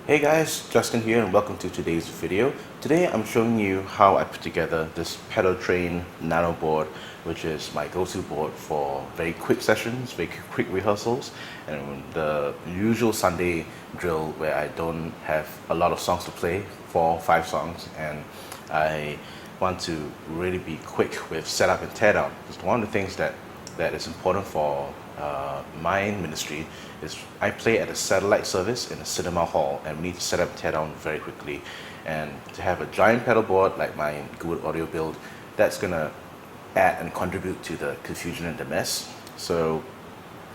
Hey guys, Justin here and welcome to today's video. Today I'm showing you how I put together this Pedaltrain Nano board, which is my go-to board for very quick sessions, very quick rehearsals, and the usual Sunday drill where I don't have a lot of songs to play, 4 or 5 songs, and I want to really be quick with setup and teardown. Because one of the things that is important for my ministry is I play at a satellite service in a cinema hall, and we need to set up and tear down very quickly. And to have a giant pedal board like my good audio build, that's gonna add and contribute to the confusion and the mess. So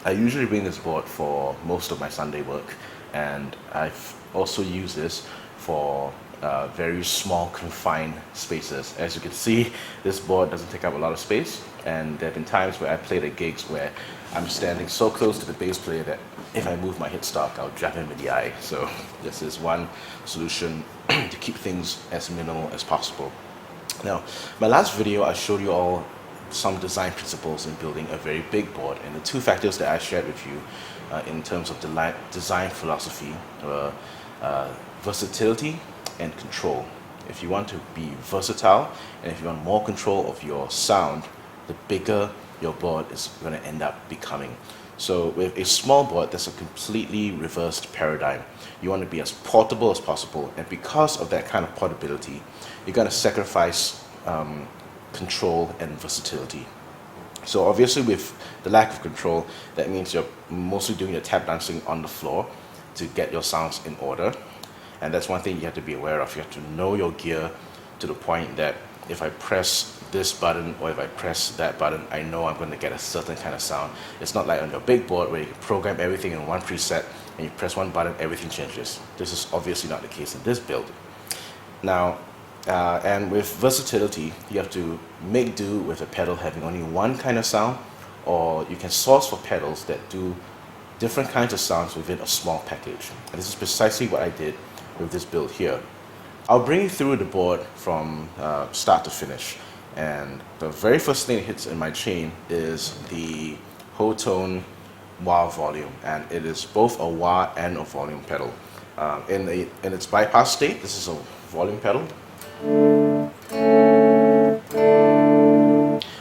I usually bring this board for most of my Sunday work, and I've also used this for very small confined spaces. As you can see, this board doesn't take up a lot of space, and there have been times where I played at gigs where I'm standing so close to the bass player that if I move my headstock, I'll jab him in the eye. So this is one solution to keep things as minimal as possible. Now, my last video, I showed you all some design principles in building a very big board, and the 2 factors that I shared with you in terms of design philosophy were versatility and control. If you want to be versatile and if you want more control of your sound, the bigger your board is going to end up becoming. So with a small board, that's a completely reversed paradigm. You want to be as portable as possible, and because of that kind of portability, you're going to sacrifice control and versatility. So obviously with the lack of control, that means you're mostly doing your tap dancing on the floor to get your sounds in order. And that's one thing you have to be aware of. You have to know your gear to the point that if I press this button or if I press that button, I know I'm going to get a certain kind of sound. It's not like on your big board where you can program everything in one preset and you press one button, everything changes. This is obviously not the case in this build. Now, and with versatility, you have to make do with a pedal having only one kind of sound, or you can source for pedals that do different kinds of sounds within a small package. And this is precisely what I did with this build here. I'll bring you through the board from start to finish, and the very first thing that hits in my chain is the Hotone wah volume, and it is both a wah and a volume pedal. In its bypass state, this is a volume pedal,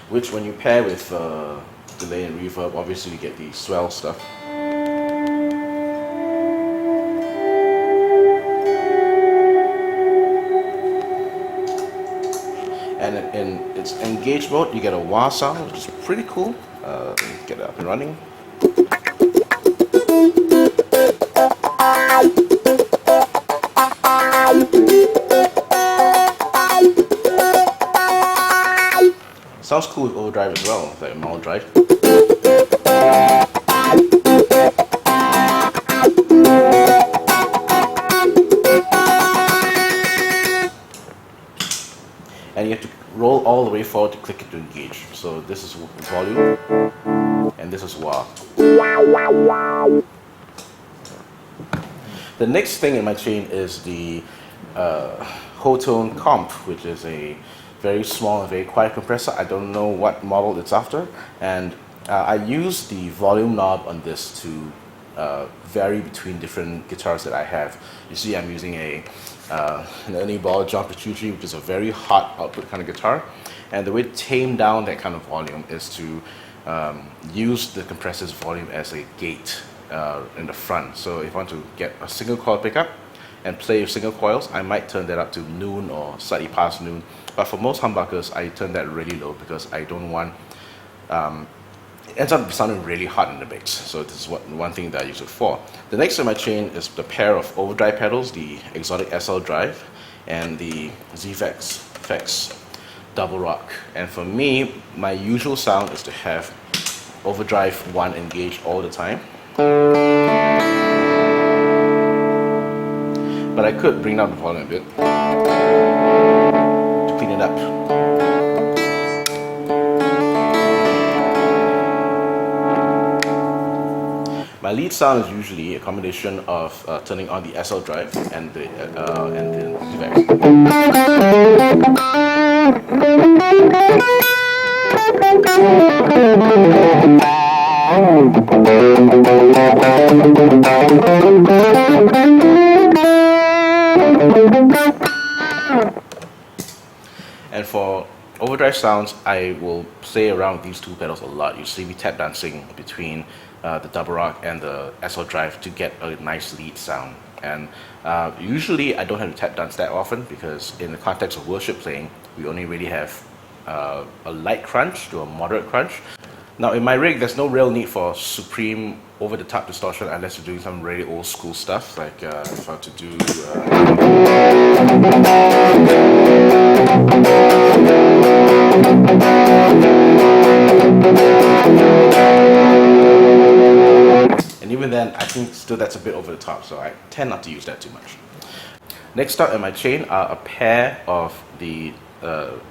which when you pair with delay and reverb, obviously you get the swell stuff. And in its engaged mode, you get a wah sound, which is pretty cool. Get it up and running. Sounds cool with overdrive as well, like a mild drive. And you have to roll all the way forward to click it to engage. So this is volume, and this is wah. The next thing in my chain is the Hotone Komp, which is a very small and very quiet compressor. I don't know what model it's after, and I use the volume knob on this to vary between different guitars that I have. You see I'm using an Ernie Ball John Petrucci, which is a very hot output kind of guitar, and the way to tame down that kind of volume is to use the compressor's volume as a gate in the front. So if I want to get a single coil pickup and play with single coils, I might turn that up to noon or slightly past noon, but for most humbuckers I turn that really low because I don't want it ends up sounding really hot in the mix. So this is one thing that I use it for. The next in my chain is the pair of overdrive pedals, the Xotic SL drive and the ZVEX double rock. And for me, my usual sound is to have overdrive 1 engaged all the time. But I could bring down the volume a bit to clean it up. My lead sound is usually a combination of turning on the SL drive and the ZVEX. for overdrive sounds, I will play around with these two pedals a lot. You see me tap dancing between the double rock and the SL drive to get a nice lead sound. And usually I don't have to tap dance that often, because in the context of worship playing, we only really have a light crunch to a moderate crunch. Now in my rig, there's no real need for supreme over-the-top distortion unless you're doing some really old school stuff, like if I were to do and even then, I think still that's a bit over the top, so I tend not to use that too much. Next up in my chain are a pair of the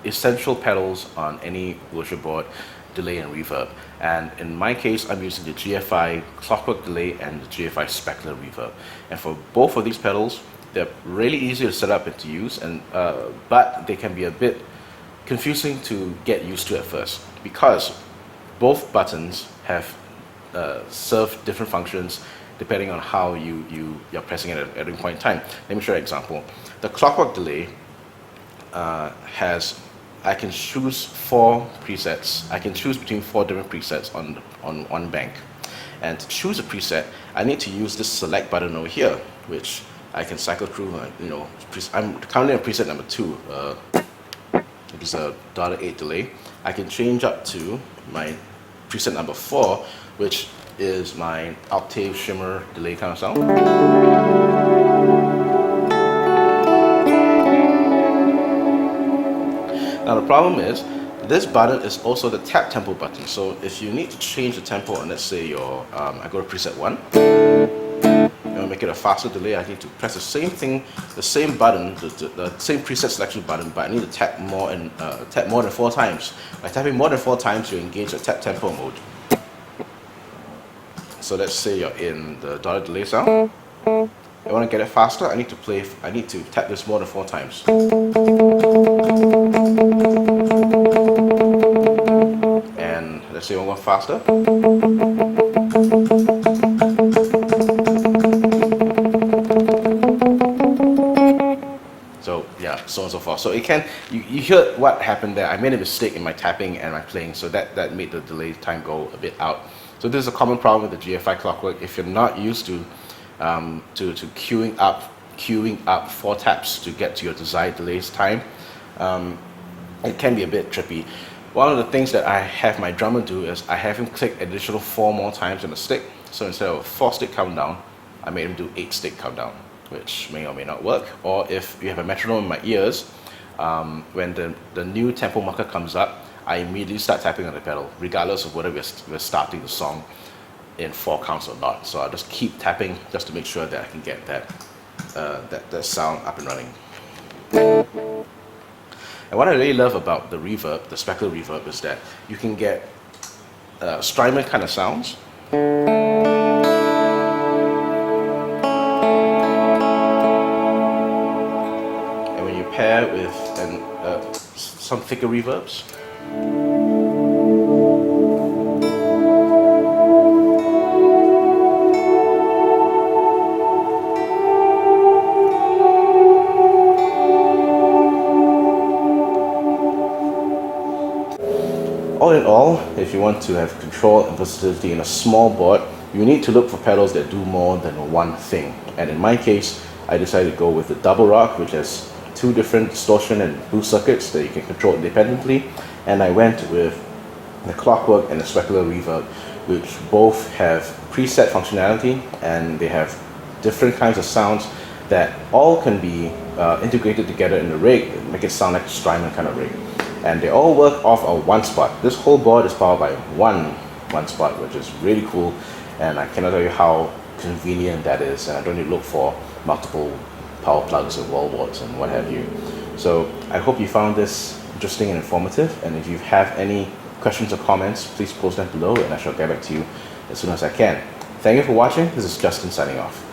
essential pedals on any worship board: delay and reverb. And in my case, I'm using the GFI Clockwork Delay and the GFI Specular Reverb. And for both of these pedals, they're really easy to set up and to use, and but they can be a bit confusing to get used to at first, because both buttons have serve different functions depending on how you're pressing it at any point in time. Let me show you an example. The Clockwork Delay I can choose 4 presets. I can choose between 4 different presets on one bank. And to choose a preset, I need to use this select button over here, which I can cycle through. I'm currently on preset number 2, which is a $8 delay. I can change up to my preset number 4, which is my octave shimmer delay kind of sound. Now the problem is, this button is also the tap tempo button. So if you need to change the tempo, and let's say I go to preset 1, and make it a faster delay, I need to press the same thing, the same button, the same preset selection button, but I need to tap more than 4 times. By tapping more than 4 times, you engage the tap tempo mode. So let's say you're in the $8 delay sound. I want to get it faster. I need to tap this more than 4 times. And let's say one more faster. So yeah, so on and so forth. So it can, you hear what happened there. I made a mistake in my tapping and my playing, so that made the delay time go a bit out. So this is a common problem with the GFI Clockwork. If you're not used to queuing up 4 taps to get to your desired delays time, it can be a bit trippy. One of the things that I have my drummer do is I have him click additional 4 more times on the stick. So instead of a 4-stick countdown, I made him do 8-stick countdown, which may or may not work. Or if you have a metronome in my ears, when the new tempo marker comes up, I immediately start tapping on the pedal, regardless of whether we're starting the song in 4 counts or not. So I just keep tapping just to make sure that I can get that sound up and running. And what I really love about the reverb, the specular reverb, is that you can get Strymon kind of sounds. And when you pair with some thicker reverbs, all in all, if you want to have control and versatility in a small board, you need to look for pedals that do more than one thing. And in my case, I decided to go with the double rock, which has 2 different distortion and boost circuits that you can control independently. And I went with the Clockwork and the Specular Reverb, which both have preset functionality, and they have different kinds of sounds that all can be integrated together in the rig and make it sound like a Strymon kind of rig. And they all work off of one spot. This whole board is powered by one spot, which is really cool, and I cannot tell you how convenient that is, and I don't need to look for multiple power plugs and wall warts and what have you. So I hope you found this interesting and informative, and if you have any questions or comments, please post them below and I shall get back to you as soon as I can. Thank you for watching. This is Justin signing off.